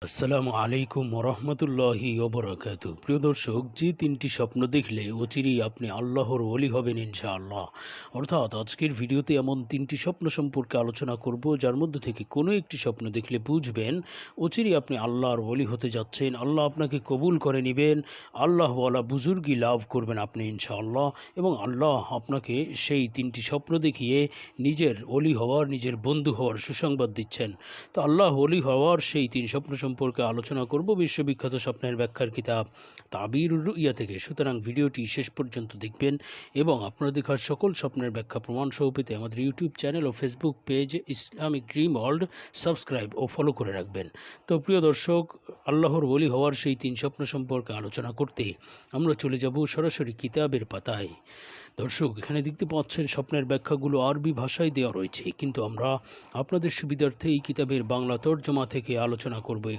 আসসালামু আলাইকুম ওরহমতুল্লাহি ওবরাকাতু। প্রিয় দর্শক, যে তিনটি স্বপ্ন দেখলে অচিরেই আপনি আল্লাহর ওলি হবেন ইনশাআল্লাহ। অর্থাৎ আজকের ভিডিওতে এমন তিনটি স্বপ্ন সম্পর্কে আলোচনা করব, যার মধ্যে থেকে কোনো একটি স্বপ্ন দেখলে বুঝবেন অচিরেই আপনি আল্লাহর ওলি হতে যাচ্ছেন। আল্লাহ আপনাকে কবুল করে নেবেন, আল্লাহ ওয়ালা বুজুর্গি লাভ করবেন আপনি ইনশাআল্লাহ। এবং আল্লাহ আপনাকে সেই তিনটি স্বপ্ন দেখিয়ে নিজের ওলি হওয়ার, নিজের বন্ধু হওয়ার সুসংবাদ দিচ্ছেন। তো আল্লাহ ওলি হওয়ার সেই তিন স্বপ্ন সম্পর্কে আলোচনা করব বিশ্ববিখ্যাত স্বপ্নের ব্যাখ্যার কিতাব তাবিরুর রুইয়া থেকে। সুতরাং ভিডিওটি শেষ পর্যন্ত দেখবেন এবং আপনার দেখার সকল স্বপ্নের ব্যাখ্যা প্রমাণ সহ পেতে আমাদের ইউটিউব চ্যানেল ও Facebook page Islamic dream world subscribe ও ফলো করে রাখবেন। তো প্রিয় দর্শক, আল্লাহর ওলি হওয়ার সেই তিন স্বপ্ন সম্পর্কে আলোচনা করতে আমরা চলে যাব সরাসরি কিতাবের পাতায়। দর্শক, এখানে দেখতে পাচ্ছেন স্বপ্নের ব্যাখ্যাগুলো আরবি ভাষায় দেওয়া রয়েছে, কিন্তু আমরা আপনাদের সুবিধার্থে এই কিতাবের বাংলা তর্জমা থেকে আলোচনা করব। এখানে